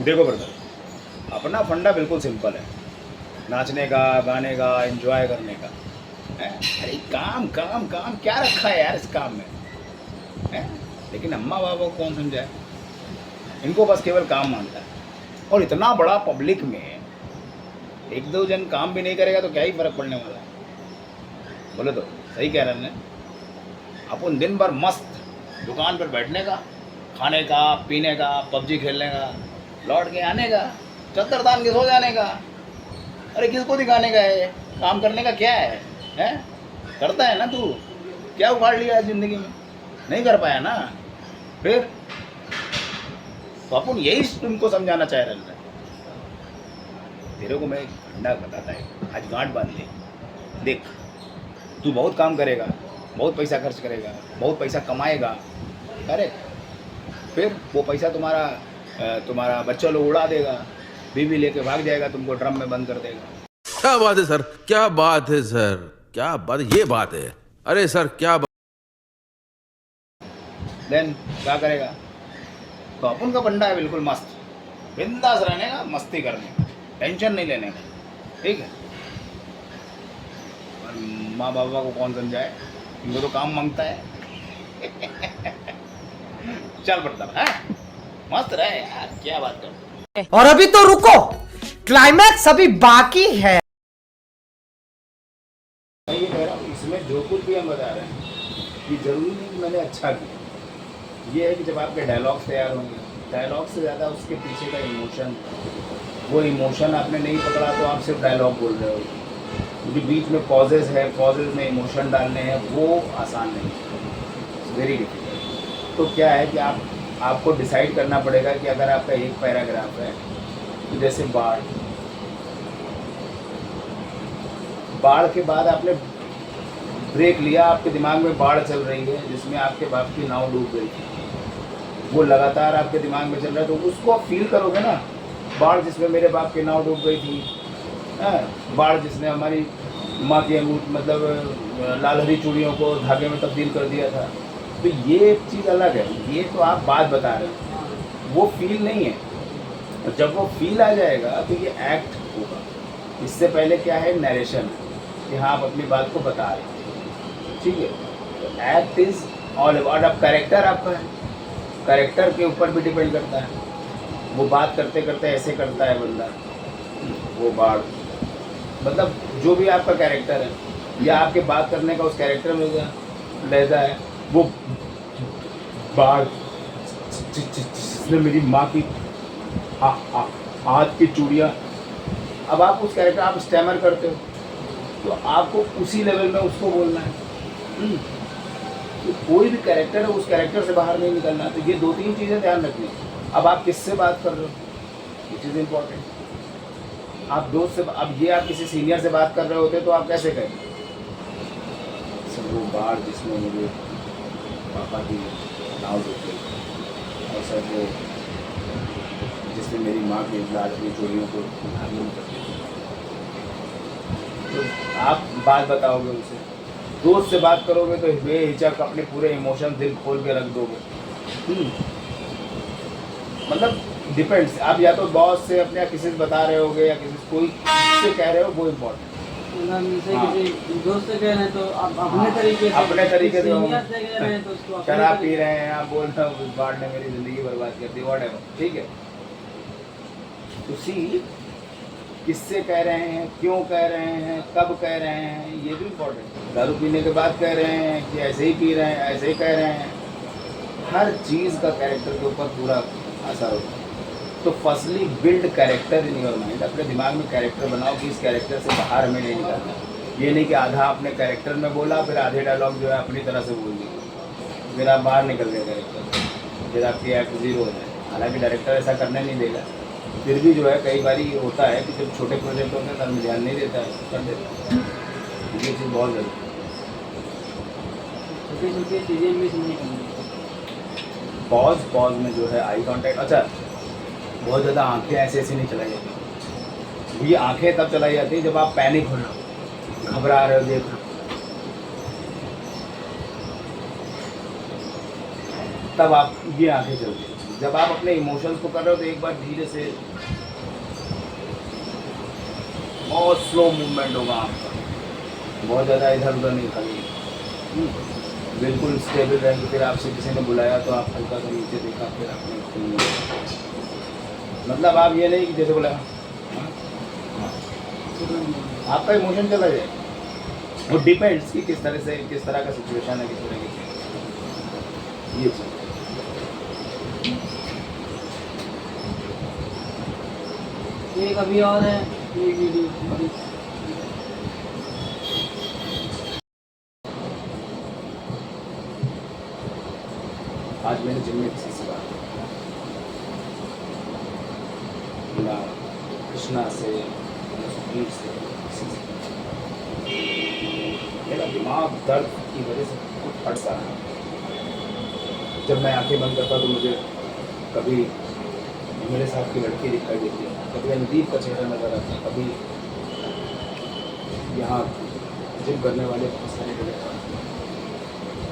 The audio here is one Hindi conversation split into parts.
देखो ब्रदर, अपना फंडा बिल्कुल सिंपल है, नाचने का, गाने का, एंजॉय करने का है। अरे काम काम काम क्या रखा है यार इस काम में है। लेकिन अम्मा बाबा को कौन समझाए, इनको बस केवल काम मानता है। और इतना बड़ा पब्लिक में एक दो जन काम भी नहीं करेगा तो क्या ही फर्क पड़ने वाला है। बोले तो सही कह रहे हैं। अपन दिन भर मस्त दुकान पर बैठने का, खाने का, पीने का, पबजी खेलने का, लौट के आने का, चद्दर तान के सो जाने का। अरे किसको दिखाने का है, काम करने का क्या है, हैं? करता है ना तू, क्या उखाड़ लिया है ज़िंदगी में, नहीं कर पाया ना। फिर तो अपन यही तुमको समझाना चाह रहे हैं। तेरे को मैं एक फंडा बताता है, आज गांठ बांध ले। देख, तू बहुत काम करेगा, बहुत पैसा खर्च करेगा, बहुत पैसा कमाएगा, अरे फिर वो पैसा तुम्हारा बच्चा लोग उड़ा देगा, बीवी लेके भाग जाएगा, तुमको ड्रम में बंद कर देगा। क्या बात है सर, क्या बात है सर, क्या बात, ये बात है। अरे सर क्या बात। देन क्या करेगा। तो अपन का फंडा है बिल्कुल मस्त, बिंदास रहने का, मस्ती करने का, टेंशन नहीं लेने का, ठीक है। और माँ बाबा को कौन समझाए, इनको तो काम मांगता है। चल पड़ता है, मस्त रहे यार, क्या बात कर। और अभी तो रुको, क्लाइमैक्स अभी बाकी है। मैं ये कह रहा हूँ, इसमें जो कुछ भी हम बता रहे हैं ये जरूरी नहीं कि मैंने अच्छा किया। ये है कि जब आपके डायलॉग्स तैयार होंगे, डायलॉग से ज़्यादा उसके पीछे का इमोशन, वो इमोशन आपने नहीं पकड़ा तो आप सिर्फ डायलॉग बोल रहे हो। क्योंकि बीच में पॉजेज है, पॉजेज में इमोशन डालने हैं, वो आसान नहीं, वेरी डिफिकल्ट। तो क्या है कि आपको डिसाइड करना पड़ेगा कि अगर आपका एक पैराग्राफ है, तो जैसे बाढ़ के बाद आपने ब्रेक लिया, आपके दिमाग में बाढ़ चल रही है जिसमें आपके बाप की नाव डूब गई थी, वो लगातार आपके दिमाग में चल रहा है, तो उसको आप फील करोगे ना। बाढ़ जिसमें मेरे बाप की नाव डूब गई थी, बाढ़ जिसने हमारी माँ की अंगूठी मतलब लाल हरी चूड़ियों को धागे में तब्दील कर दिया था। तो ये एक चीज़ अलग है, ये तो आप बात बता रहे हो, वो फील नहीं है। जब वो फील आ जाएगा तो ये एक्ट होगा। इससे पहले क्या है, नरेशन, कि हाँ आप अपनी बात को बता रहे हैं, ठीक है। तो एक्ट इज़ ऑल अबाउट, अब कैरेक्टर आपका है, कैरेक्टर के ऊपर भी डिपेंड करता है। वो बात करते करते ऐसे करता है बंदा, वो बाढ़ मतलब जो भी आपका कैरेक्टर है या आपके बात करने का उस कैरेक्टर में लहजा है, वो बाढ़ जिसने मेरी माँ की हाथ की चूड़ियाँ। अब आप उस कैरेक्टर, आप स्टैमर करते हो तो आपको उसी लेवल में उसको बोलना है। तो कोई भी कैरेक्टर है, उस कैरेक्टर से बाहर नहीं निकलना। तो ये दो तीन चीज़ें ध्यान रखनी। अब आप किससे बात कर रहे हो, विच इज़ इम्पॉर्टेंट। आप दोस्त से, अब ये आप किसी सीनियर से बात कर रहे होते तो आप कैसे कहें, सर वो बाढ़ जिसमें मुझे पापा की नाव डूब गई, और सर वो जिसने मेरी माँ की लाल की चोरियों को धागे में कर दिया। तो आप बात बताओगे उसे। दोस्त से बात करोगे तो बेहिचक अपने पूरे इमोशन दिल खोल के रख दोगे। मतलब डिपेंड्स, आप या तो बॉस से अपने किसी से बता रहे होगे या किसी कोई से कह रहे हो, वो इम्पोर्टेंट। किसी दोस्त से कह रहे हैं तो आप अपने तरीके से तो शराब पी रहे हैं, आप बोल रहे हो उस बाढ़ ने मेरी ज़िंदगी बर्बाद कर दी, व्हाटएवर, ठीक है। तो सी किससे कह रहे हैं, क्यों कह रहे हैं, कब कह रहे हैं, ये भी इम्पोर्टेंट। दारू पीने के बाद कह रहे हैं कि ऐसे ही पी रहे हैं, ऐसे ही कह रहे हैं, हर चीज़ का कैरेक्टर के ऊपर पूरा असर होता है। तो firstly build character in your mind, अपने दिमाग में कैरेक्टर बनाओ कि इस कैरेक्टर से बाहर हमें नहीं निकलना। ये नहीं कि आधा अपने कैरेक्टर में बोला फिर आधे डायलॉग जो है अपनी तरह से बोल दिए, फिर आप बाहर निकल गए कैरेक्टर, फिर आपकी एक्ट जीरो हो जाए। हालांकि डायरेक्टर ऐसा करने नहीं देगा, फिर भी जो है कई बार ये होता है कि जब छोटे प्रोजेक्ट होते हैं तब ध्यान नहीं देता है, कर देता है। ये चीज़ बहुत ज़रूरी है। छोटी छोटी चीज़ें मिस नहीं करनी। पॉज में जो है आई कांटेक्ट, अच्छा बहुत ज़्यादा आंखें ऐसे नहीं चलाई जाती। ये आंखें तब चलाई जाती है जब आप पैनिक हो रहे हो, घबरा रहे हो, देख रहे हो, तब आप ये आंखें चलती हैं। जब आप अपने इमोशंस को कर रहे हो तो एक बार धीरे से बहुत स्लो मूवमेंट होगा आपका, बहुत ज़्यादा इधर उधर नहीं खाली, बिल्कुल स्टेबल रहेंगे। फिर आपसे किसी ने बुलाया तो आप हल्का सा नीचे देखा, फिर आपने मतलब आप ये नहीं कि जैसे बोला आपका इमोशन चला जाए। वो डिपेंड्स कि किस तरह से, किस तरह का सिचुएशन है, किस तरह की ये चीज़। एक अभी और है ये वीडियो। आज मैंने जिम में किसी से बात की, ना कृष्णा से, ना सुधीर से, किसी से। मेरा दिमाग दर्द की वजह से कुछ हट सा रहा है। जब मैं आंखें बंद करता तो मुझे कभी मेरे साथ की लड़की दिखाई देती है, कभी अनुदीप का चेहरा नजर आता है, कभी यहाँ जिम करने वाले बहुत सारे लोगों का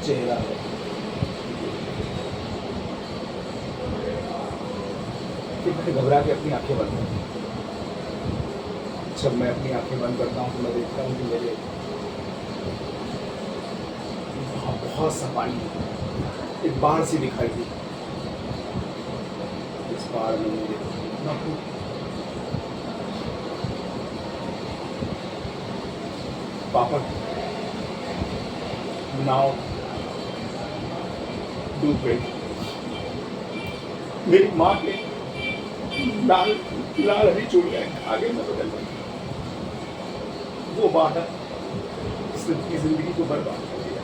चेहरा है। फिर मैंने घबरा के अपनी आंखें बंद कर दी। जब मैं अपनी आंखें बंद करता हूँ तो मैं देखता हूँ कि मेरे वहाँ बहुत सा पानी है, एक बाढ़ सी दिखाई दी। इस बाढ़ में मुझे इतना पापा नाव डूब गई। मेरी माँ के लाल लाल हरी चूड़ियां आगे में बदल गई। वो बात की जिंदगी को बर्बाद कर दिया।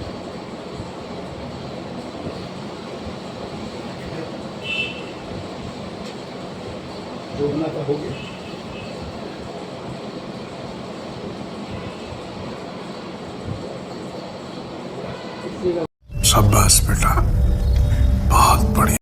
जो होना था हो गया। शाबाश बेटा, बहुत बढ़िया।